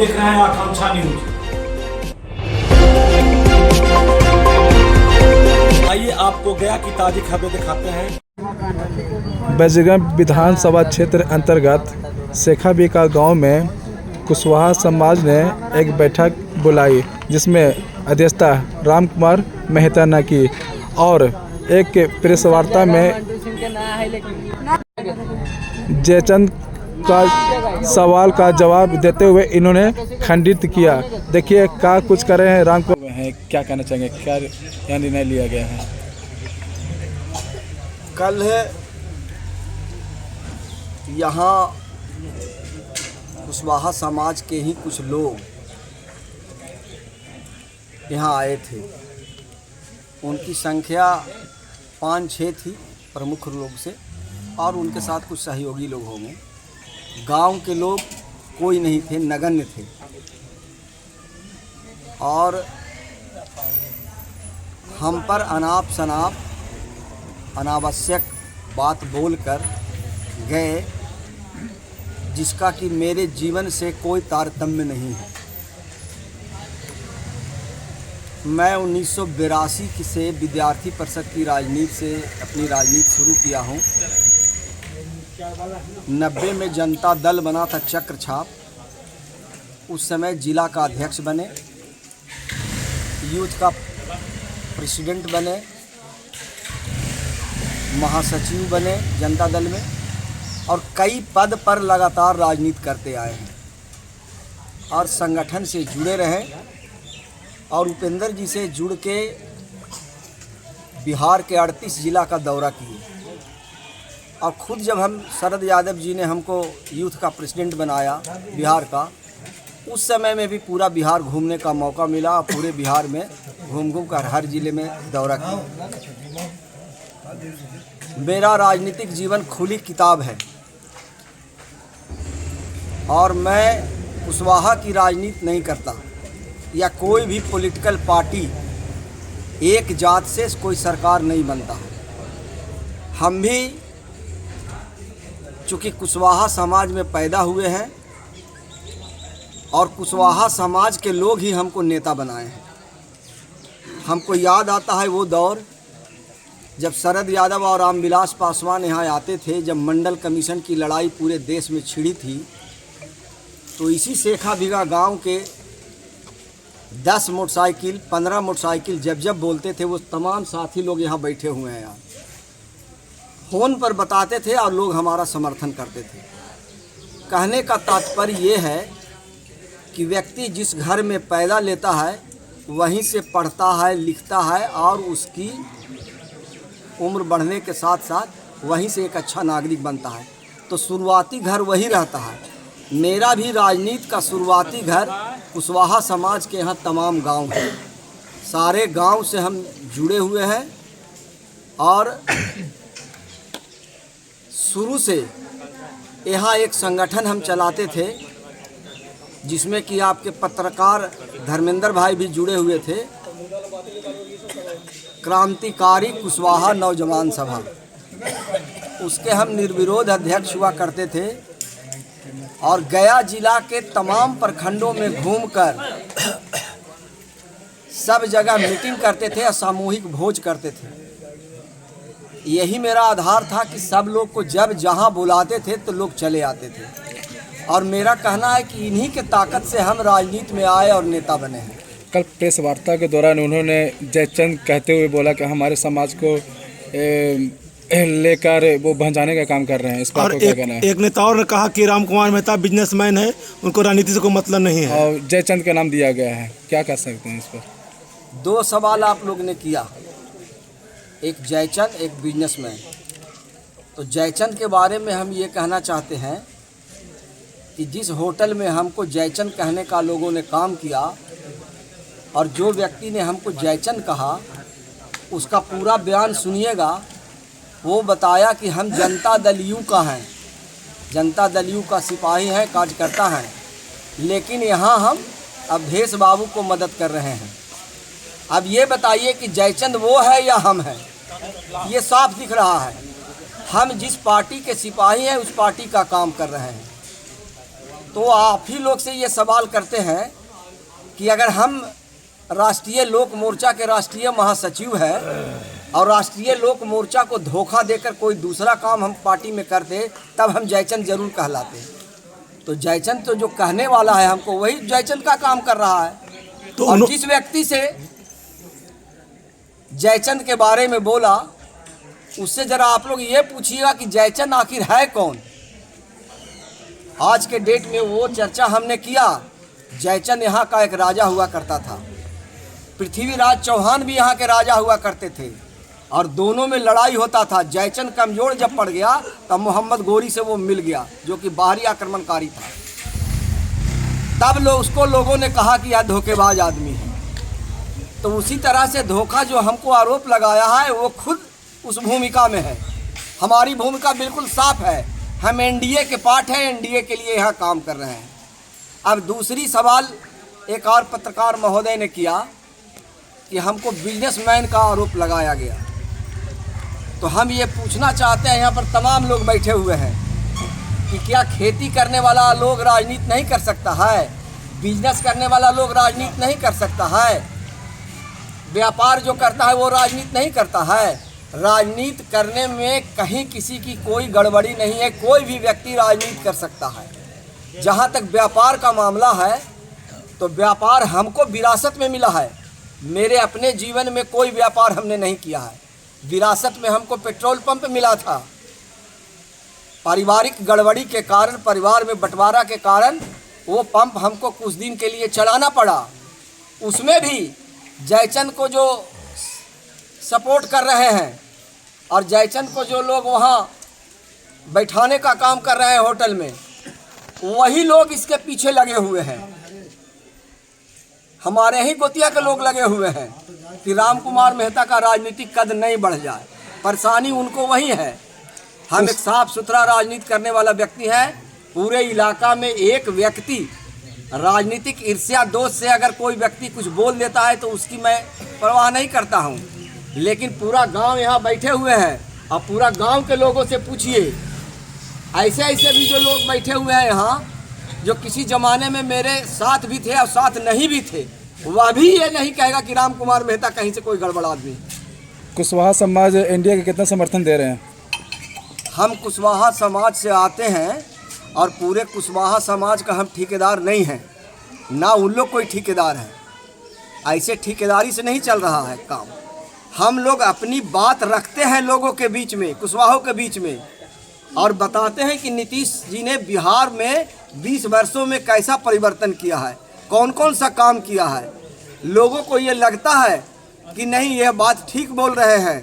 देख रहे हैं आकांक्षा न्यूज। आइए आपको गया की ताज़ी खबरें दिखाते हैं। बैजगंज विधानसभा क्षेत्र अंतर्गत शेखाबीका गांव में कुशवाहा समाज ने एक बैठक बुलाई, जिसमें अध्यक्षता रामकुमार मेहता ने की और एक प्रेस वार्ता में जयचंद का सवाल का जवाब देते हुए इन्होंने खंडित किया। देखिए क्या कुछ कर रहे हैं रामकुमार हैं, क्या कहना चाहेंगे, क्या यहाँ निर्णय लिया गया है। कल यहाँ कुशवाहा समाज के ही कुछ लोग यहाँ आए थे। उनकी संख्या 5-6 थी प्रमुख लोग से, और उनके साथ कुछ सहयोगी लोग होंगे। गांव के लोग कोई नहीं थे, नगण्य थे। और हम पर अनाप शनाप अनावश्यक बात बोलकर गए, जिसका कि मेरे जीवन से कोई तारतम्य नहीं है। मैं 1982 से विद्यार्थी परिषद की राजनीति से अपनी राजनीति शुरू किया हूँ। 90 में जनता दल बना था चक्र छाप, उस समय जिला का अध्यक्ष बने, यूथ का प्रेसिडेंट बने, महासचिव बने जनता दल में, और कई पद पर लगातार राजनीति करते आए हैं और संगठन से जुड़े रहे। और उपेंद्र जी से जुड़ के बिहार के 38 जिला का दौरा किए। और ख़ुद जब हम शरद यादव जी ने हमको यूथ का प्रेसिडेंट बनाया बिहार का, उस समय में भी पूरा बिहार घूमने का मौका मिला और पूरे बिहार में घूम कर हर जिले में दौरा किया। मेरा राजनीतिक जीवन खुली किताब है और मैं कुशवाहा की राजनीति नहीं करता, या कोई भी पॉलिटिकल पार्टी एक जात से कोई सरकार नहीं बनता है। हम भी चूँकि कुशवाहा समाज में पैदा हुए हैं और कुशवाहा समाज के लोग ही हमको नेता बनाए हैं। हमको याद आता है वो दौर जब शरद यादव और रामविलास पासवान यहाँ आते थे, जब मंडल कमीशन की लड़ाई पूरे देश में छिड़ी थी। तो इसी शेखाबीघा गांव के 10 मोटरसाइकिल 15 मोटरसाइकिल जब बोलते थे, वो तमाम साथी लोग यहाँ बैठे हुए हैं। यार फ़ोन पर बताते थे और लोग हमारा समर्थन करते थे। कहने का तात्पर्य ये है कि व्यक्ति जिस घर में पैदा लेता है वहीं से पढ़ता है, लिखता है, और उसकी उम्र बढ़ने के साथ साथ वहीं से एक अच्छा नागरिक बनता है। तो शुरुआती घर वही रहता है। मेरा भी राजनीति का शुरुआती घर कुशवाहा समाज के यहाँ तमाम गांव हैं। सारे गांव से हम जुड़े हुए हैं और शुरू से यहाँ एक संगठन हम चलाते थे, जिसमें कि आपके पत्रकार धर्मेंद्र भाई भी जुड़े हुए थे, क्रांतिकारी कुशवाहा नौजवान सभा। उसके हम निर्विरोध अध्यक्ष हुआ करते थे और गया जिला के तमाम प्रखंडों में घूमकर सब जगह मीटिंग करते थे और सामूहिक भोज करते थे। यही मेरा आधार था कि सब लोग को जब जहां बुलाते थे तो लोग चले आते थे। और मेरा कहना है कि इन्हीं के ताकत से हम राजनीति में आए और नेता बने हैं। कल प्रेस वार्ता के दौरान उन्होंने जयचंद कहते हुए बोला कि हमारे समाज को लेकर वो भंजाने का काम कर रहे हैं। इस पर क्या कहना है? एक नेता और ने कहा कि रामकुमार मेहता बिजनेसमैन है, उनको राजनीति से कोई मतलब नहीं है, और जयचंद का नाम दिया गया है। क्या कह सकते हैं इस पर? 2 सवाल आप लोग ने किया, एक जयचंद, एक बिजनेसमैन। तो जयचंद के बारे में हम ये कहना चाहते हैं कि जिस होटल में हमको जयचंद कहने का लोगों ने काम किया, और जो व्यक्ति ने हमको जयचंद कहा उसका पूरा बयान सुनिएगा। वो बताया कि हम जनता दल यू का हैं, जनता दल यू का सिपाही हैं, कार्यकर्ता हैं, लेकिन यहाँ हम अवधेश बाबू को मदद कर रहे हैं। अब ये बताइए कि जयचंद वो है या हम हैं? ये साफ दिख रहा है। हम जिस पार्टी के सिपाही हैं उस पार्टी का काम कर रहे हैं। तो आप ही लोग से ये सवाल करते हैं कि अगर हम राष्ट्रीय लोक मोर्चा के राष्ट्रीय महासचिव हैं और राष्ट्रीय लोक मोर्चा को धोखा देकर कोई दूसरा काम हम पार्टी में करते तब हम जयचंद जरूर कहलाते। तो जयचंद तो जो कहने वाला है हमको वही जयचंद का काम कर रहा है। तो और जिस व्यक्ति से जयचंद के बारे में बोला उससे जरा आप लोग ये पूछिएगा कि जयचंद आखिर है कौन। आज के डेट में वो चर्चा हमने किया, जयचंद यहाँ का एक राजा हुआ करता था, पृथ्वीराज चौहान भी यहाँ के राजा हुआ करते थे और दोनों में लड़ाई होता था। जयचंद कमजोर जब पड़ गया तब मोहम्मद गोरी से वो मिल गया जो कि बाहरी आक्रमणकारी था। तब उसको लोगों ने कहा कि यह धोखेबाज आदमी है। तो उसी तरह से धोखा जो हमको आरोप लगाया है वो खुद उस भूमिका में है। हमारी भूमिका बिल्कुल साफ है, हम एनडीए के पार्ट हैं, एनडीए के लिए यहाँ काम कर रहे हैं। अब दूसरी सवाल एक और पत्रकार महोदय ने किया कि हमको बिजनेसमैन का आरोप लगाया गया। तो हम ये पूछना चाहते हैं, यहाँ पर तमाम लोग बैठे हुए हैं, कि क्या खेती करने वाला लोग राजनीति नहीं कर सकता है? बिजनेस करने वाला लोग राजनीति नहीं कर सकता है? व्यापार जो करता है वो राजनीति नहीं करता है? राजनीति करने में कहीं किसी की कोई गड़बड़ी नहीं है, कोई भी व्यक्ति राजनीति कर सकता है। जहाँ तक व्यापार का मामला है तो व्यापार हमको विरासत में मिला है। मेरे अपने जीवन में कोई व्यापार हमने नहीं किया है। विरासत में हमको पेट्रोल पंप मिला था, पारिवारिक गड़बड़ी के कारण, परिवार में बंटवारा के कारण वो पंप हमको कुछ दिन के लिए चलाना पड़ा। उसमें भी जयचंद को जो सपोर्ट कर रहे हैं और जयचंद को जो लोग वहाँ बैठाने का काम कर रहे हैं होटल में, वही लोग इसके पीछे लगे हुए हैं। हमारे ही गोतिया के लोग लगे हुए हैं कि राम कुमार मेहता का राजनीतिक कद नहीं बढ़ जाए। परेशानी उनको वही है। हम एक साफ सुथरा राजनीति करने वाला व्यक्ति है। पूरे इलाका में एक व्यक्ति राजनीतिक ईर्ष्या दोष से अगर कोई व्यक्ति कुछ बोल देता है तो उसकी मैं परवाह नहीं करता हूँ। लेकिन पूरा गांव यहाँ बैठे हुए हैं और पूरा गांव के लोगों से पूछिए, ऐसे ऐसे भी जो लोग बैठे हुए हैं यहाँ जो किसी ज़माने में मेरे साथ भी थे और साथ नहीं भी थे, वह भी ये नहीं कहेगा कि राम कुमार मेहता कहीं से कोई गड़बड़ आदमी। कुशवाहा समाज इंडिया के कितना समर्थन दे रहे हैं? हम कुशवाहा समाज से आते हैं और पूरे कुशवाहा समाज का हम ठेकेदार नहीं हैं, ना उन लोग कोई ठेकेदार है। ऐसे ठेकेदारी से नहीं चल रहा है काम। हम लोग अपनी बात रखते हैं लोगों के बीच में, कुशवाहों के बीच में, और बताते हैं कि नीतीश जी ने बिहार में 20 वर्षों में कैसा परिवर्तन किया है, कौन कौन सा काम किया है। लोगों को ये लगता है कि नहीं यह बात ठीक बोल रहे हैं,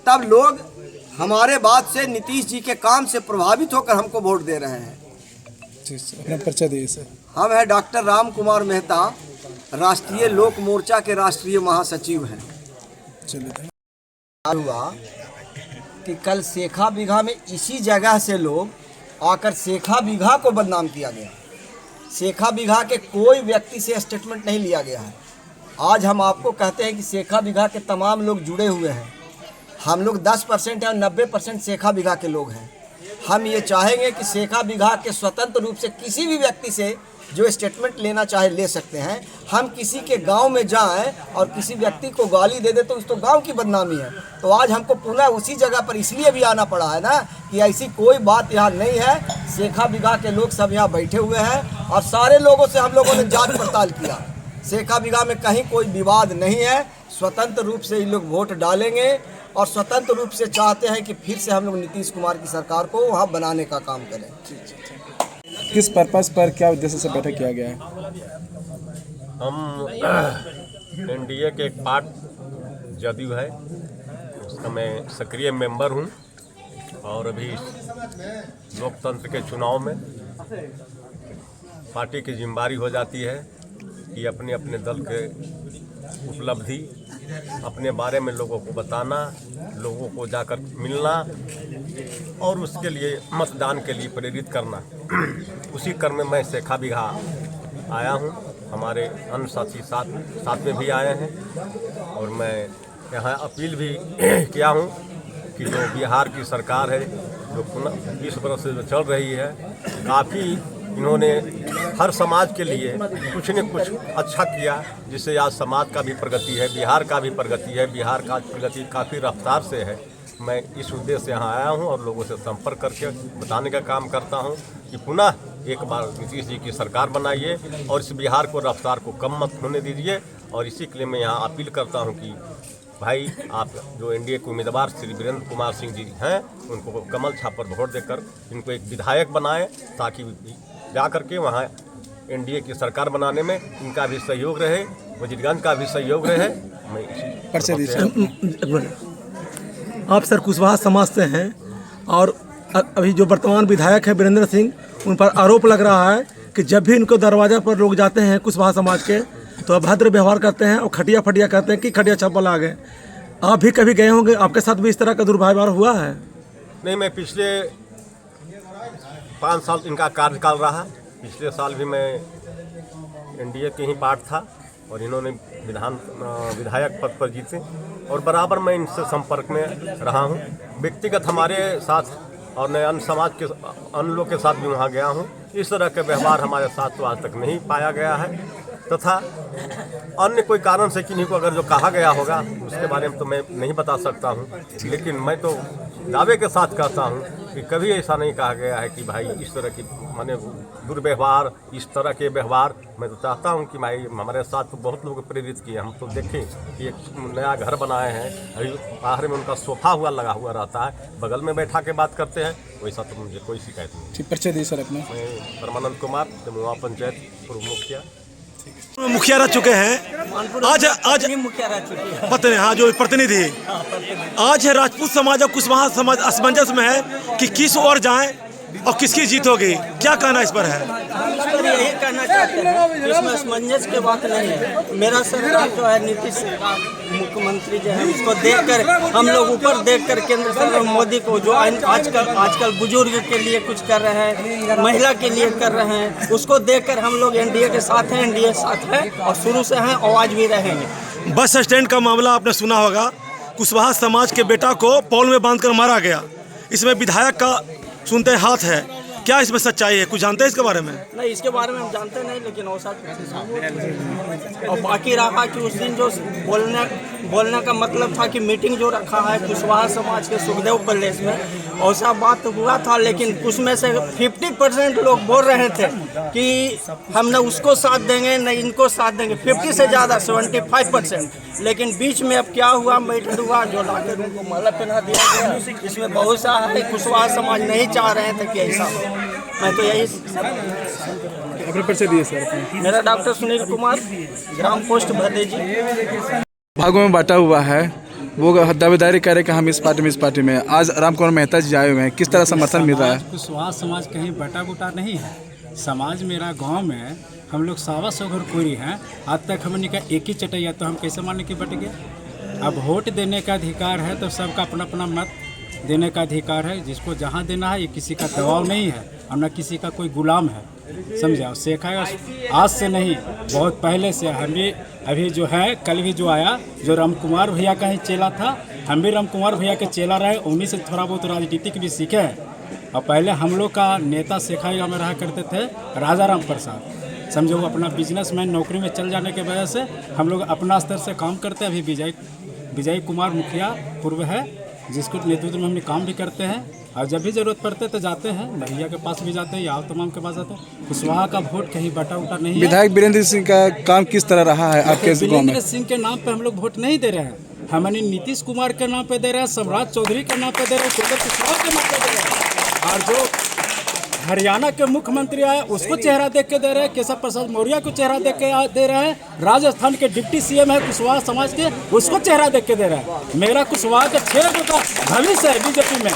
तब लोग हमारे बात से, नीतीश जी के काम से प्रभावित होकर हमको वोट दे रहे हैं। अपना परिचय दिए सर। हम हैं डॉक्टर राम कुमार मेहता, राष्ट्रीय लोक मोर्चा के राष्ट्रीय महासचिव हैं। चलिए। हुआ कि कल सेखा बीघा में इसी जगह से लोग आकर सेखा बीघा को बदनाम किया गया। सेखा बीघा के कोई व्यक्ति से स्टेटमेंट नहीं लिया गया है। आज हम आपको कहते हैं कि सेखा बीघा के तमाम लोग जुड़े हुए हैं। हम लोग 10% और 90% सेखा बीघा के लोग हैं। हम ये चाहेंगे कि सेखा बीघा के स्वतंत्र रूप से किसी भी व्यक्ति से जो स्टेटमेंट लेना चाहे ले सकते हैं। हम किसी के गांव में जाएं और किसी व्यक्ति को गाली दे दे तो उस तो गांव की बदनामी है। तो आज हमको पुनः उसी जगह पर इसलिए भी आना पड़ा है ना कि ऐसी कोई बात यहाँ नहीं है। सेखा बीघा के लोग सब यहाँ बैठे हुए हैं और सारे लोगों से हम लोगों ने जांच पड़ताल किया। सेखा बीघा में कहीं कोई विवाद नहीं है। स्वतंत्र रूप से ये लोग वोट डालेंगे और स्वतंत्र रूप से चाहते हैं कि फिर से हम लोग नीतीश कुमार की सरकार को वहाँ बनाने का काम करें। किस पर्पस पर, क्या उद्देश्य से बैठक किया गया है? हम एनडीए के एक पार्ट जदयू है, उसका मैं सक्रिय मेंबर हूं और अभी लोकतंत्र के चुनाव में पार्टी की जिम्मेदारी हो जाती है कि अपने अपने दल के उपलब्धि, अपने बारे में लोगों को बताना, लोगों को जाकर मिलना और उसके लिए मतदान के लिए प्रेरित करना। उसी क्रम में मैं सेखा बीघा आया हूं। हमारे अन्य साथी साथ में भी आए हैं और मैं यहाँ अपील भी किया हूं कि जो बिहार की सरकार है जो 20 वर्ष से चल रही है, काफ़ी इन्होंने हर समाज के लिए कुछ न कुछ अच्छा किया, जिससे आज समाज का भी प्रगति है, बिहार का भी प्रगति है। बिहार का प्रगति काफ़ी रफ्तार से है। मैं इस उद्देश्य से यहाँ आया हूँ और लोगों से संपर्क करके बताने का काम करता हूँ कि पुनः एक बार नीतीश जी की सरकार बनाइए और इस बिहार को रफ्तार को कम मत होने दीजिए। और इसी के लिए मैं यहाँ अपील करता हूँ कि भाई आप जो एनडीए के उम्मीदवार श्री वीरेंद्र कुमार सिंह जी हैं, उनको कमल छाप पर वोट देकर इनको एक विधायक बनाएं, ताकि जा करके वहाँ एनडीए की सरकार बनाने में इनका भी सहयोग रहे, वजीरगंज का भी सहयोग रहे। मैं आप सर कुशवाहा समाज से हैं और अभी जो वर्तमान विधायक है वीरेंद्र सिंह, उन पर आरोप लग रहा है कि जब भी इनको दरवाजा पर लोग जाते हैं कुशवाहा समाज के तो अभद्र व्यवहार करते हैं और खटिया फटिया करते हैं कि खटिया छप्पल आ गए। आप भी कभी गए होंगे, आपके साथ भी इस तरह का दुर्व्यवहार हुआ है? नहीं, मैं पिछले 5 साल इनका कार्यकाल रहा। पिछले साल भी मैं एनडीए के ही पार्ट था और इन्होंने विधायक पद पर जीते और बराबर मैं इनसे संपर्क में रहा हूँ। व्यक्तिगत हमारे साथ और मैं अन्य समाज के अन्य लोग के साथ भी वहाँ गया हूँ। इस तरह के व्यवहार हमारे साथ तो आज तक नहीं पाया गया है, तथा अन्य कोई कारण से किन्हीं को अगर जो कहा गया होगा उसके बारे में तो मैं नहीं बता सकता हूँ, लेकिन मैं तो दावे के साथ कहता हूँ कि कभी ऐसा नहीं कहा गया है कि भाई इस तरह की माने दुर्व्यवहार, इस तरह के व्यवहार। मैं तो चाहता हूँ कि भाई हमारे साथ तो बहुत लोग प्रेरित किए। हम तो देखें कि एक नया घर बनाए हैं, अभी बाहर में उनका सोफा हुआ लगा हुआ रहता है, बगल में बैठा के बात करते हैं, वैसा तो मुझे कोई शिकायत नहीं। ठीक, परिचय दी सर अपना। मैं परमानंद कुमार, जमुआ पंचायत पूर्व मुखिया। मुखिया रह चुके हैं आज मुखिया रह चुके हैं। पता नहीं, हाँ, जो प्रतिनिधि आज है राजपूत समाज और कुशवाहा समाज असमंजस में है कि किस ओर जाएं और किसकी जीत होगी। क्या कहना इस पर है? तो यही कहना चाहते हैं, इसमें असमंजस की बात नहीं है। मेरा सरकार जो है, नीतीश सरकार, मुख्यमंत्री जो है, उसको देखकर हम लोग ऊपर देखकर केंद्र सरकार मोदी को जो आजकल बुजुर्ग के लिए कुछ कर रहे हैं, महिला के लिए कर रहे हैं, उसको देखकर हम लोग एनडीए के साथ हैं, एनडीए साथ है और शुरू से हैं और आज भी रहेंगे। बस स्टैंड का मामला आपने सुना होगा, कुशवाहा समाज के बेटा को पॉल में बांधकर मारा गया। इसमें विधायक का सुनते हाथ है, क्या इसमें सच्चाई है? कुछ जानते हैं इसके बारे में? नहीं, इसके बारे में हम जानते नहीं, लेकिन वो साथ और बाकी रहा कि उस दिन जो बोलने का मतलब था कि मीटिंग जो रखा है कुशवाहा समाज के सुखदेव पैलेस में, ऐसा बात हुआ था, लेकिन उसमें से 50% लोग बोल रहे थे कि हम न उसको साथ देंगे न इनको साथ देंगे, 50 से ज़्यादा 75%। लेकिन बीच में अब क्या हुआ, बैठक हुआ, जो लाकर उनको माला पहना दिया गया। इसमें बहुत सा है, कुशवाहा समाज नहीं चाह रहे थे कि ऐसा हो। मैं तो यही अपने परिचय दिए सर। मेरा डॉक्टर सुनील कुमार, ग्राम पोस्ट भदेजी। भागों में बांटा हुआ है, वो दावेदारी करे कि हम इस पार्टी में। आज राम कुमार मेहता जी आए हुए हैं, किस तरह समर्थन मिल रहा है? कुशवाहा समाज कहीं बटा बुटा नहीं है। समाज मेरा गांव में हम लोग 125 घर कोरी हैं। आज तक हमने का एक ही चटैया, तो हम कैसे माने कि बट गया? अब वोट देने का अधिकार है तो सबका अपना अपना मत देने का अधिकार है, जिसको जहाँ देना है। ये किसी का दबाव नहीं है और न किसी का कोई गुलाम है, समझा? सीखा आज से नहीं, बहुत पहले से। हम भी अभी जो है, कल भी जो आया, जो राम कुमार भैया का ही चेला था, हम भी राम कुमार भैया के चेला रहे, उन्हीं से थोड़ा बहुत राजनीतिक भी सीखे हैं। और पहले हम लोग का नेता शेखाई में रहा करते थे राजा राम प्रसाद, समझो। वो अपना बिजनेसमैन नौकरी में चल जाने की वजह से हम लोग अपना स्तर से काम करते हैं। अभी विजय कुमार मुखिया पूर्व है, जिसको नेतृत्व में हमने काम भी करते हैं। और जब भी जरूरत पड़ते तो जाते हैं, भैया के पास भी जाते हैं या तमाम के पास जाते हैं। कुशवाहा का वोट कहीं बटा उटा नहीं है। विधायक वीरेंद्र सिंह का काम किस तरह रहा है आपके गांव में? वीरेंद्र सिंह के नाम पे हम लोग वोट नहीं दे रहे हैं, हमने नीतीश कुमार के नाम पे दे रहे हैं, सम्राट चौधरी के नाम पे दे रहे हैं, कुशवाहा के नाम पे दे रहे हैं। और जो हरियाणा के मुख्यमंत्री आए उसको चेहरा देख के दे रहे हैं, केशव प्रसाद मौर्य को चेहरा देख के दे रहे हैं। राजस्थान के डिप्टी सीएम है कुशवाहा समाज के, उसको चेहरा देख के दे रहे हैं। मेरा कुशवाहा के 6 का भविष्य है बीजेपी में,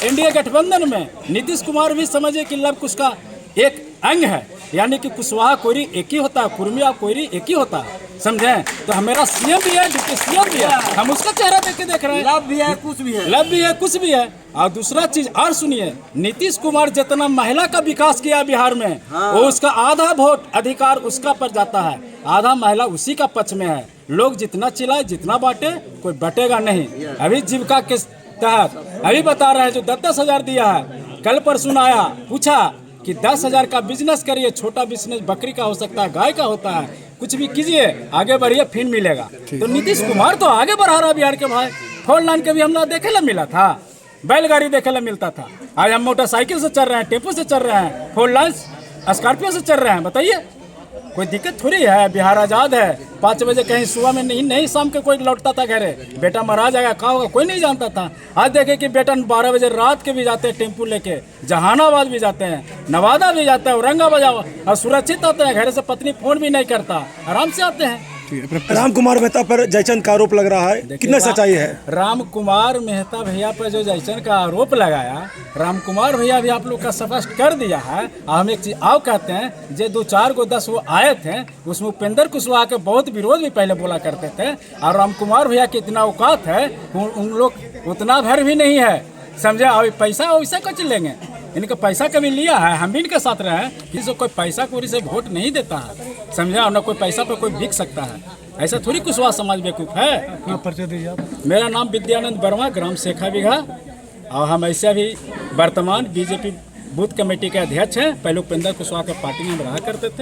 एनडीए गठबंधन में। नीतीश कुमार भी समझे कि लव कुश का एक अंग है, यानी कि कुशवाहा कोयरी एक ही होता है, कुर्मिया कोयरी एक ही होता है, समझे? तो हमारा सीएम भी है, डिप्टी सीएम भी है, हम उसका चेहरा देख के देख रहे हैं। लव भी है, कुछ भी है, लव भी है, कुछ भी है। और दूसरा चीज और सुनिए, नीतीश कुमार जितना महिला का विकास किया बिहार में, वो उसका आधा वोट अधिकार उसका पर जाता है, आधा महिला उसी का पक्ष में है। लोग जितना चिल्लाए, जितना बांटे, कोई बटेगा नहीं। अभी जीविका के तहत अभी बता रहे हैं जो 10-10 हज़ार दिया है, कल परसों आया, पूछा कि 10,000 का बिजनेस करिए, छोटा बिजनेस बकरी का हो सकता है, गाय का होता है, कुछ भी कीजिए, आगे बढ़िए, फिर मिलेगा। तो नीतीश कुमार तो आगे बढ़ा रहा बिहार के भाई। 4 लाइन के भी हम लोग देखे ला मिला था, बैलगाड़ी देखे ला मिलता था। आज हम मोटरसाइकिल से चल रहे हैं, टेम्पो से चल रहे हैं, 4 लाइन स्कॉर्पियो से चल रहे हैं। बताइए, कोई दिक्कत थोड़ी है। बिहार आज़ाद है। 5 बजे कहीं सुबह में नहीं शाम के कोई लौटता था घरे, बेटा मरा जाएगा कहाँ होगा कोई नहीं जानता था। आज देखे कि बेटा 12 बजे रात के भी जाते हैं टेम्पू लेके, जहानाबाद भी जाते हैं, नवादा भी जाते हैं, औरंगाबाद और सुरक्षित आते हैं। घर से पत्नी फोन भी नहीं करता, आराम से आते हैं। राम कुमार मेहता पर जयचंद का आरोप लग रहा है, कितना सच्चाई है? राम कुमार मेहता भैया पर जो जयचंद का आरोप लगाया, राम कुमार भैया भी आप लोग का स्पष्ट कर दिया है। हम एक चीज आओ कहते हैं, जो 2-4 को 10 वो आए थे, उसमें उपेंद्र कुशवाहा के बहुत विरोध भी पहले बोला करते थे। और राम कुमार भैया की इतना औकात है, उन लोग उतना भर भी नहीं है, समझे। और पैसा वैसे कुछ लेंगे, इनका पैसा कभी लिया है? हम भी इनके साथ रहे, किसी कोई पैसा कोरी से वोट नहीं देता है, समझा। और न कोई पैसा पे कोई बिक सकता है, ऐसा थोड़ी कुशवाहा समाज बेवकूफ़ है। परिचय दीजिए आप। मेरा नाम विद्यानंद वर्मा, ग्राम सेखा बिघा, और हम ऐसे भी वर्तमान बीजेपी बूथ कमेटी के अध्यक्ष हैं। पहले उपेंद्र कुशवाहा के पार्टी में हम रहा करते थे।